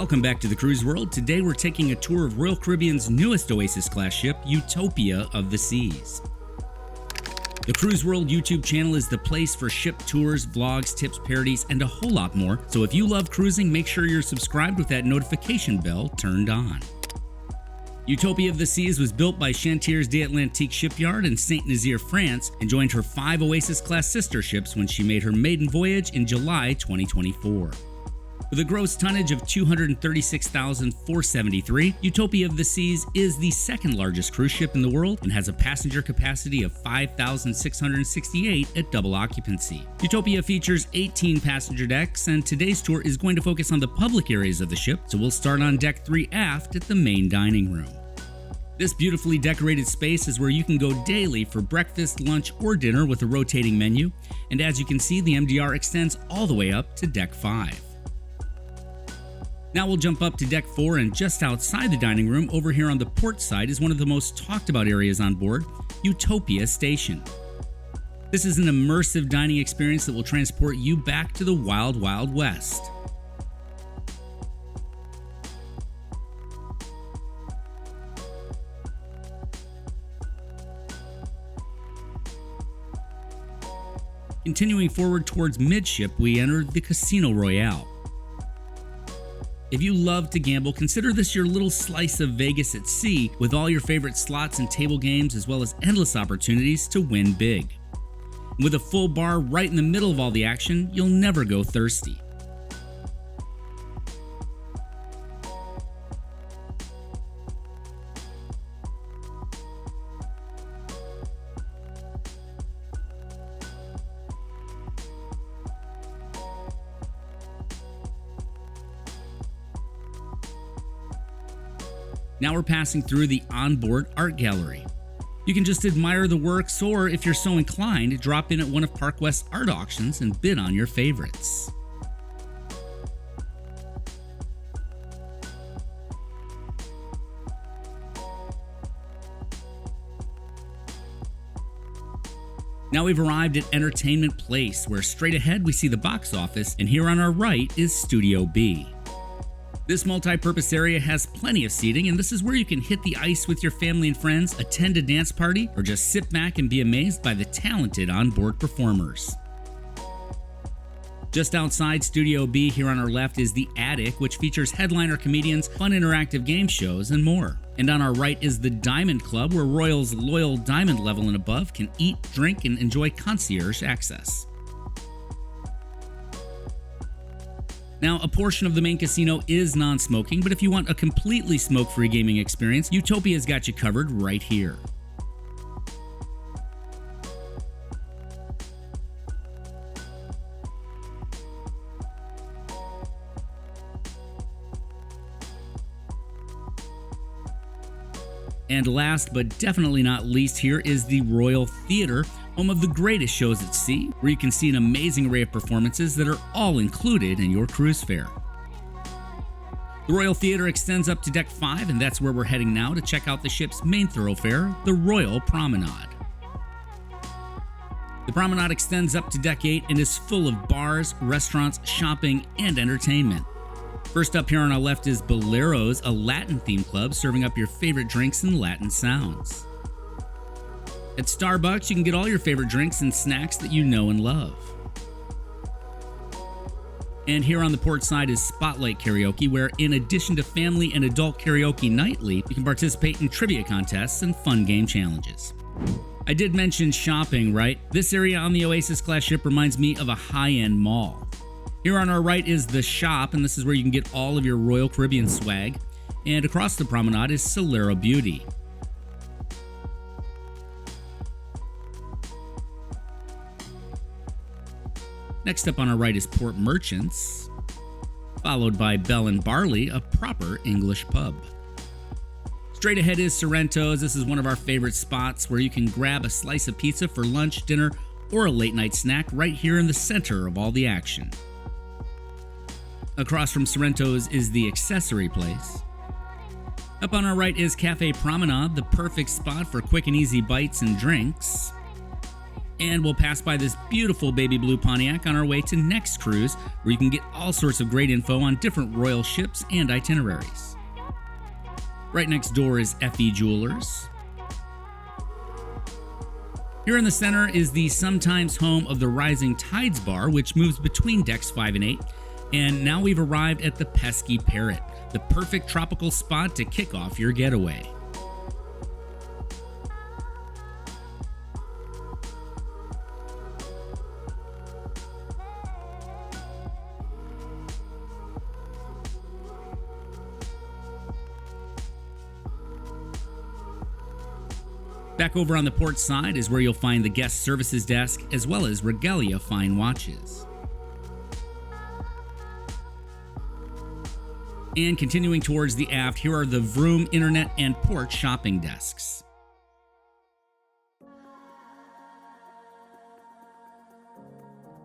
Welcome back to the Cruise World. Today we're taking a tour of Royal Caribbean's newest Oasis Class ship, UTOPIA of the Seas. The Cruise World YouTube channel is the place for ship tours, vlogs, tips, parodies, and a whole lot more. So if you love cruising, make sure you're subscribed with that notification bell turned on. UTOPIA of the Seas was built by Chantiers d'Atlantique Shipyard in Saint-Nazaire, France, and joined her 5 Oasis Class sister ships when she made her maiden voyage in July 2024. With a gross tonnage of 236,473, UTOPIA of the Seas is the second largest cruise ship in the world and has a passenger capacity of 5,668 at double occupancy. UTOPIA features 18 passenger decks, and today's tour is going to focus on the public areas of the ship, so we'll start on Deck 3 aft at the main dining room. This beautifully decorated space is where you can go daily for breakfast, lunch, or dinner with a rotating menu, and as you can see, the MDR extends all the way up to Deck 5. Now we'll jump up to Deck 4, and just outside the dining room, over here on the port side, is one of the most talked about areas on board, UTOPIA Station. This is an immersive dining experience that will transport you back to the wild, wild west. Continuing forward towards midship, we enter the Casino Royale. If you love to gamble, consider this your little slice of Vegas at sea, with all your favorite slots and table games, as well as endless opportunities to win big. With a full bar right in the middle of all the action, you'll never go thirsty. Now we're passing through the onboard art gallery. You can just admire the works, or if you're so inclined, drop in at one of Park West's art auctions and bid on your favorites. Now we've arrived at Entertainment Place, where straight ahead we see the box office, and here on our right is Studio B. This multi-purpose area has plenty of seating, and this is where you can hit the ice with your family and friends, attend a dance party, or just sit back and be amazed by the talented onboard performers. Just outside Studio B, here on our left, is the Attic, which features headliner comedians, fun interactive game shows, and more. And on our right is the Diamond Club, where Royals loyal Diamond level and above can eat, drink, and enjoy concierge access. Now, a portion of the main casino is non-smoking, but if you want a completely smoke-free gaming experience, UTOPIA's got you covered right here. And last but definitely not least, here is the Royal Theater, home of the greatest shows at sea, where you can see an amazing array of performances that are all included in your cruise fare. The Royal Theater extends up to Deck 5, and that's where we're heading now to check out the ship's main thoroughfare, the Royal Promenade. The Promenade extends up to Deck 8 and is full of bars, restaurants, shopping, and entertainment. First up here on our left is Bolero's, a Latin-themed club serving up your favorite drinks and Latin sounds. At Starbucks, you can get all your favorite drinks and snacks that you know and love. And here on the port side is Spotlight Karaoke, where in addition to family and adult karaoke nightly, you can participate in trivia contests and fun game challenges. I did mention shopping, right? This area on the Oasis Class ship reminds me of a high-end mall. Here on our right is the shop, and this is where you can get all of your Royal Caribbean swag. And across the promenade is Solarium Beauty. Next up on our right is Port Merchants, followed by Bell and Barley, a proper English pub. Straight ahead is Sorrento's. This is one of our favorite spots where you can grab a slice of pizza for lunch, dinner, or a late night snack right here in the center of all the action. Across from Sorrento's is the Accessory Place. Up on our right is Cafe Promenade, the perfect spot for quick and easy bites and drinks. And we'll pass by this beautiful baby blue Pontiac on our way to next cruise, where you can get all sorts of great info on different Royal ships and itineraries. Right next door is FE Jewelers. Here in the center is the sometimes home of the Rising Tides Bar, which moves between decks 5 and 8. And now we've arrived at the Pesky Parrot, the perfect tropical spot to kick off your getaway. Back over on the port side is where you'll find the guest services desk, as well as Regalia fine watches. And continuing towards the aft, here are the Vroom, Internet, and Port shopping desks.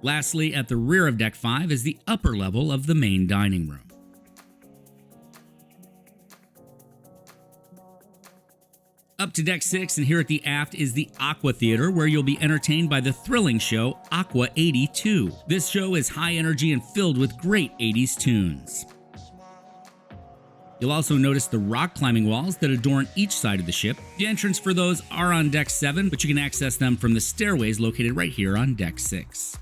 Lastly, at the rear of Deck 5 is the upper level of the main dining room. Up to Deck 6 and here at the aft is the Aqua Theater, where you'll be entertained by the thrilling show Aqua 82. This show is high energy and filled with great 80s tunes. You'll also notice the rock climbing walls that adorn each side of the ship. The entrance for those are on Deck 7, but you can access them from the stairways located right here on Deck 6.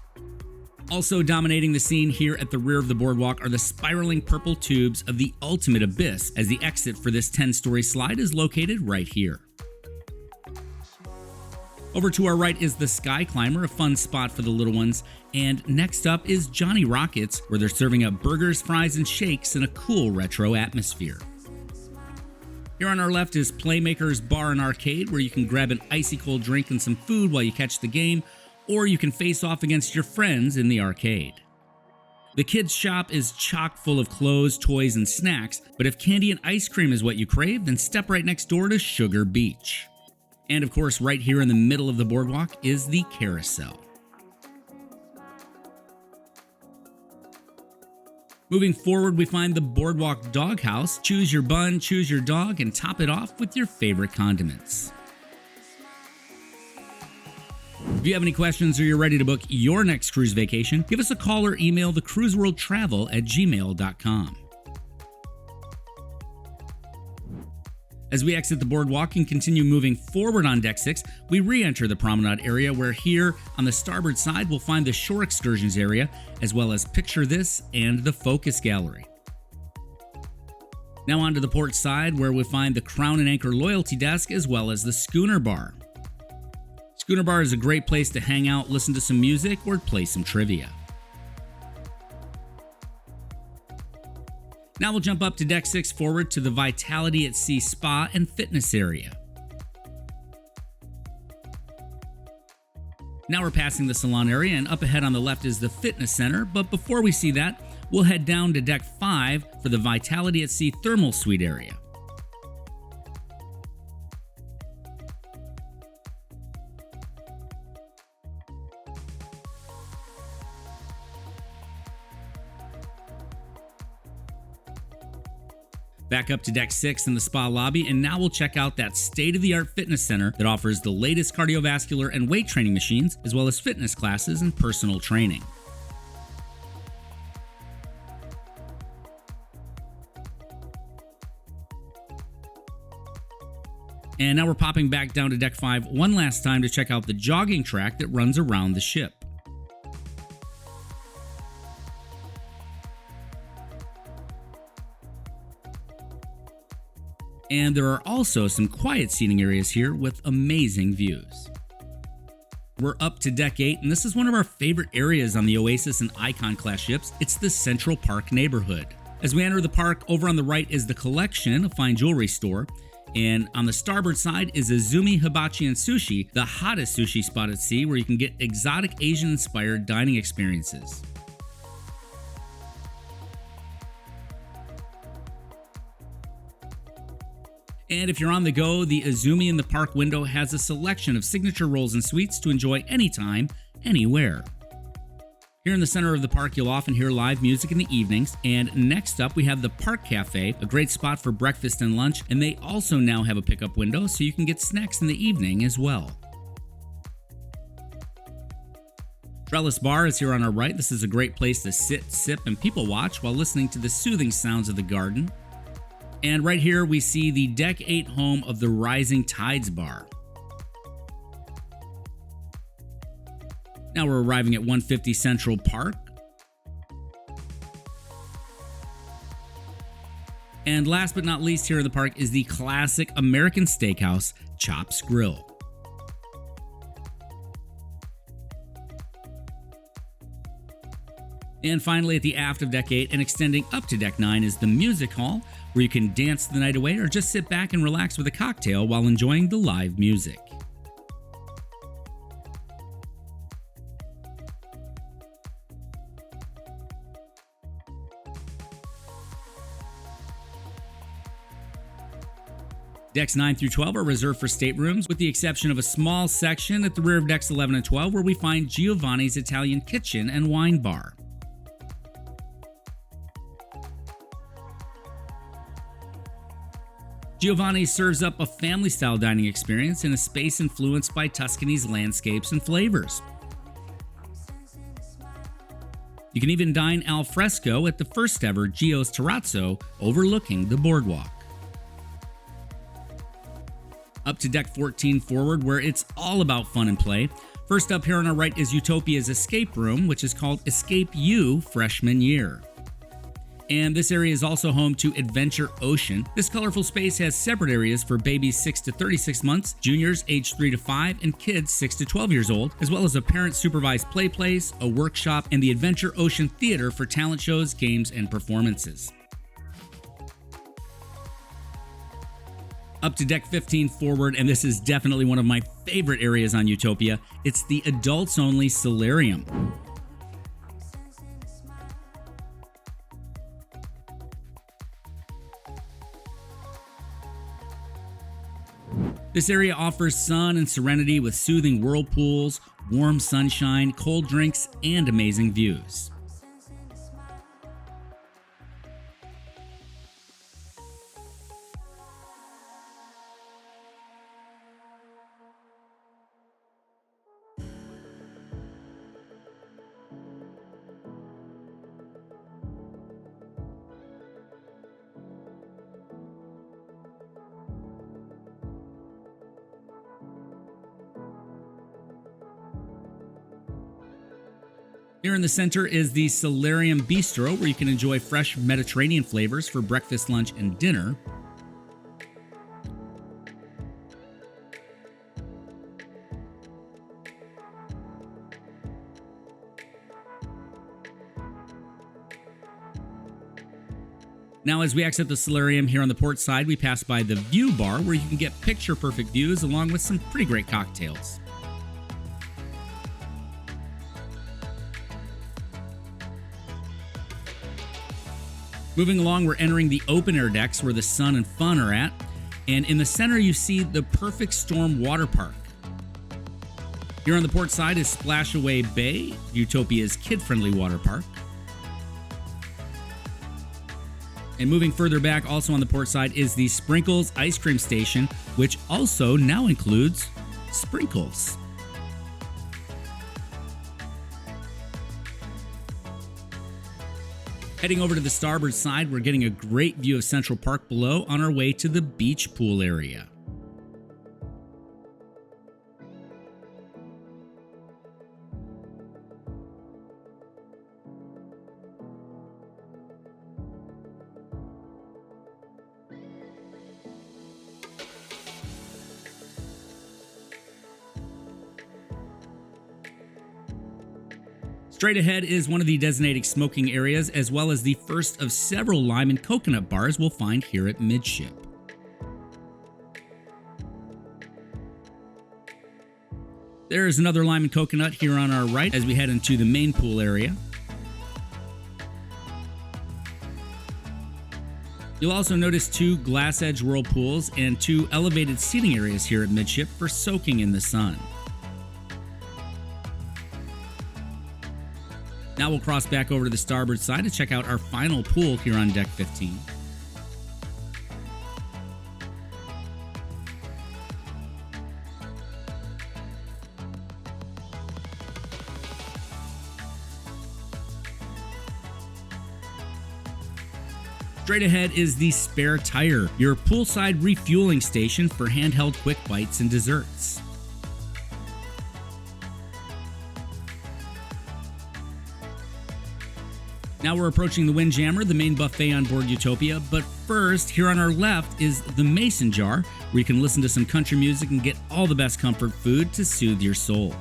Also dominating the scene here at the rear of the boardwalk are the spiraling purple tubes of the ultimate abyss, as the exit for this 10-story slide is located right here. Over to our right is the Sky Climber, a fun spot for the little ones, and next up is Johnny Rockets, where they're serving up burgers, fries, and shakes in a cool retro atmosphere. Here on our left is Playmaker's Bar and Arcade, where you can grab an icy cold drink and some food while you catch the game, or you can face off against your friends in the arcade. The kids' shop is chock full of clothes, toys, and snacks, but if candy and ice cream is what you crave, then step right next door to Sugar Beach. And of course, right here in the middle of the boardwalk is the Carousel. Moving forward, we find the Boardwalk Doghouse. Choose your bun, choose your dog, and top it off with your favorite condiments. If you have any questions or you're ready to book your next cruise vacation, give us a call or email thecruiseworldtravel@gmail.com. As we exit the boardwalk and continue moving forward on Deck 6, we re-enter the promenade area, where here on the starboard side we'll find the shore excursions area, as well as Picture This and the Focus Gallery. Now onto the port side, where we find the Crown and Anchor Loyalty Desk, as well as the Schooner Bar. Schooner Bar is a great place to hang out, listen to some music, or play some trivia. Now we'll jump up to Deck 6 forward to the Vitality at Sea Spa and Fitness area. Now we're passing the salon area, and up ahead on the left is the Fitness Center, but before we see that, we'll head down to Deck 5 for the Vitality at Sea Thermal Suite area. Back up to Deck 6 in the spa lobby, and now we'll check out that state-of-the-art fitness center that offers the latest cardiovascular and weight training machines, as well as fitness classes and personal training. And now we're popping back down to Deck 5 one last time to check out the jogging track that runs around the ship. And there are also some quiet seating areas here with amazing views. We're up to Deck 8, and this is one of our favorite areas on the Oasis and Icon class ships. It's the Central Park neighborhood. As we enter the park, over on the right is the Collection, a fine jewelry store, and on the starboard side is Izumi Hibachi and Sushi, the hottest sushi spot at sea, where you can get exotic Asian-inspired dining experiences. And if you're on the go, the Izumi in the park window has a selection of signature rolls and sweets to enjoy anytime, anywhere. Here in the center of the park, you'll often hear live music in the evenings, and next up we have the Park Cafe, a great spot for breakfast and lunch, and they also now have a pickup window so you can get snacks in the evening as well. Trellis Bar is here on our right. This is a great place to sit, sip, and people watch while listening to the soothing sounds of the garden. And right here we see the Deck 8 home of the Rising Tides Bar. Now we're arriving at 150 Central Park. And last but not least here in the park is the classic American Steakhouse, Chops Grill. And finally, at the aft of Deck 8 and extending up to Deck 9 is the Music Hall, where you can dance the night away or just sit back and relax with a cocktail while enjoying the live music. Decks 9 through 12 are reserved for staterooms, with the exception of a small section at the rear of Decks 11 and 12 where we find Giovanni's Italian Kitchen and Wine Bar. Giovanni serves up a family-style dining experience in a space influenced by Tuscany's landscapes and flavors. You can even dine al fresco at the first ever Gio's Terrazzo overlooking the boardwalk. Up to Deck 14 forward, where it's all about fun and play. First up here on our right is Utopia's escape room, which is called Escape U Freshman Year. And this area is also home to Adventure Ocean. This colorful space has separate areas for babies 6 to 36 months, juniors aged 3 to 5, and kids 6 to 12 years old, as well as a parent-supervised play place, a workshop, and the Adventure Ocean Theater for talent shows, games, and performances. Up to Deck 15 forward, and this is definitely one of my favorite areas on Utopia, it's the adults-only Solarium. This area offers sun and serenity with soothing whirlpools, warm sunshine, cold drinks, and amazing views. Here in the center is the Solarium Bistro, where you can enjoy fresh Mediterranean flavors for breakfast, lunch, and dinner. Now, as we exit the Solarium here on the port side, we pass by the View Bar, where you can get picture-perfect views along with some pretty great cocktails. Moving along, we're entering the open-air decks where the sun and fun are at, and in the center you see the Perfect Storm Water Park. Here on the port side is Splashaway Bay, Utopia's kid-friendly water park. And moving further back, also on the port side, is the Sprinkles Ice Cream Station, which also now includes sprinkles. Heading over to the starboard side, we're getting a great view of Central Park below on our way to the beach pool area. Straight ahead is one of the designated smoking areas, as well as the first of several lime and coconut bars we'll find here at Midship. There is another lime and coconut here on our right as we head into the main pool area. You'll also notice 2 glass edge whirlpools and 2 elevated seating areas here at Midship for soaking in the sun. Now we'll cross back over to the starboard side to check out our final pool here on Deck 15. Straight ahead is the Spare Tire, your poolside refueling station for handheld quick bites and desserts. Now we're approaching the Windjammer, the main buffet on board Utopia, but first, here on our left is the Mason Jar, where you can listen to some country music and get all the best comfort food to soothe your soul.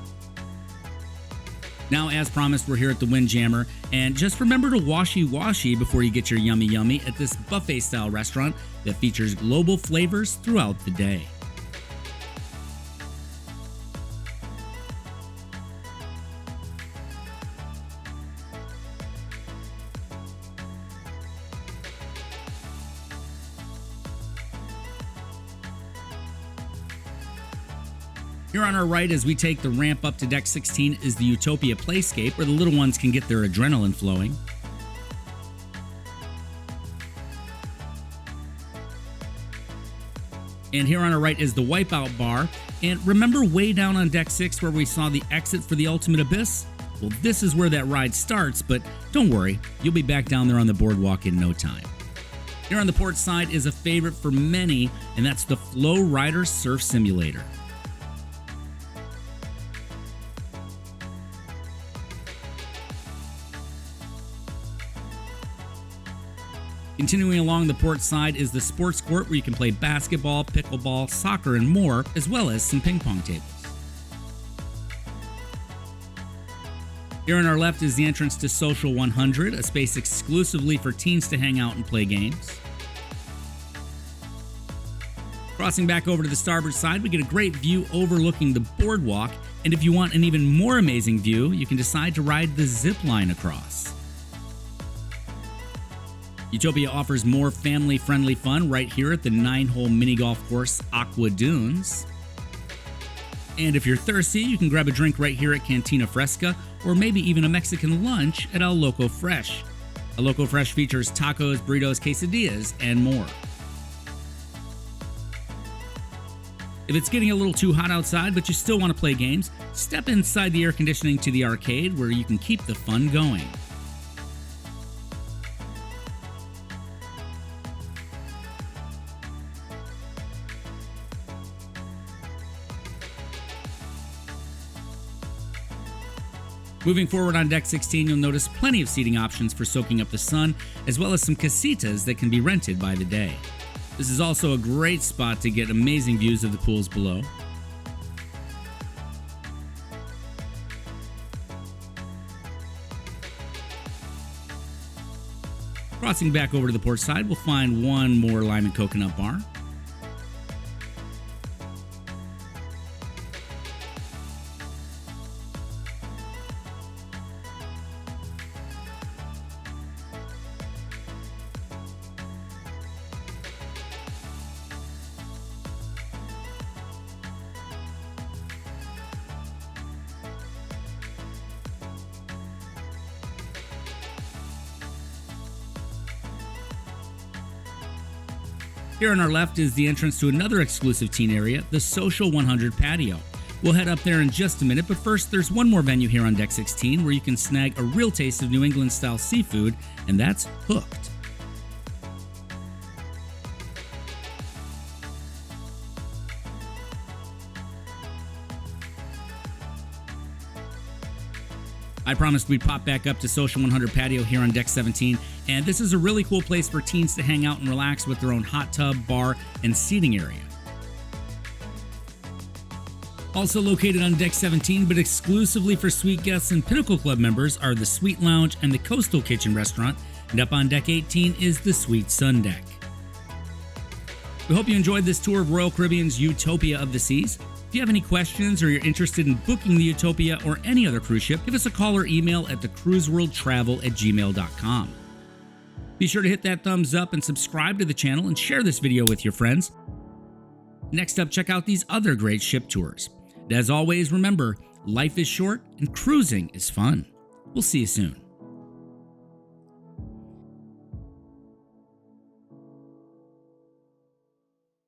Now, as promised, we're here at the Windjammer, and just remember to washy before you get your yummy at this buffet-style restaurant that features global flavors throughout the day. Here on our right, as we take the ramp up to Deck 16, is the Utopia Playscape, where the little ones can get their adrenaline flowing. And here on our right is the Wipeout Bar. And remember way down on Deck 6 where we saw the exit for the Ultimate Abyss? Well, this is where that ride starts, but don't worry, you'll be back down there on the boardwalk in no time. Here on the port side is a favorite for many, and that's the Flowrider Surf Simulator. Continuing along the port side is the sports court where you can play basketball, pickleball, soccer, and more, as well as some ping pong tables. Here on our left is the entrance to Social 100, a space exclusively for teens to hang out and play games. Crossing back over to the starboard side, we get a great view overlooking the boardwalk, and if you want an even more amazing view, you can decide to ride the Zipline across. Utopia offers more family-friendly fun right here at the 9-hole mini-golf course Aqua Dunes. And if you're thirsty, you can grab a drink right here at Cantina Fresca, or maybe even a Mexican lunch at El Loco Fresh. El Loco Fresh features tacos, burritos, quesadillas, and more. If it's getting a little too hot outside, but you still want to play games, step inside the air conditioning to the arcade where you can keep the fun going. Moving forward on Deck 16, you'll notice plenty of seating options for soaking up the sun, as well as some casitas that can be rented by the day. This is also a great spot to get amazing views of the pools below. Crossing back over to the port side, we'll find one more lime and coconut bar. Here on our left is the entrance to another exclusive teen area, the Social 100 Patio. We'll head up there in just a minute, but first there's one more venue here on Deck 16 where you can snag a real taste of New England-style seafood, and that's Hooked. I promised we'd pop back up to Social 100 Patio here on Deck 17, and this is a really cool place for teens to hang out and relax with their own hot tub, bar, and seating area. Also located on Deck 17, but exclusively for suite guests and Pinnacle Club members, are the Suite Lounge and the Coastal Kitchen Restaurant, and up on Deck 18 is the Suite Sun Deck. We hope you enjoyed this tour of Royal Caribbean's Utopia of the Seas. If you have any questions or you're interested in booking the Utopia or any other cruise ship, give us a call or email at thecruiseworldtravel@gmail.com. Be sure to hit that thumbs up and subscribe to the channel and share this video with your friends. Next up, check out these other great ship tours. And as always, remember, life is short and cruising is fun. We'll see you soon.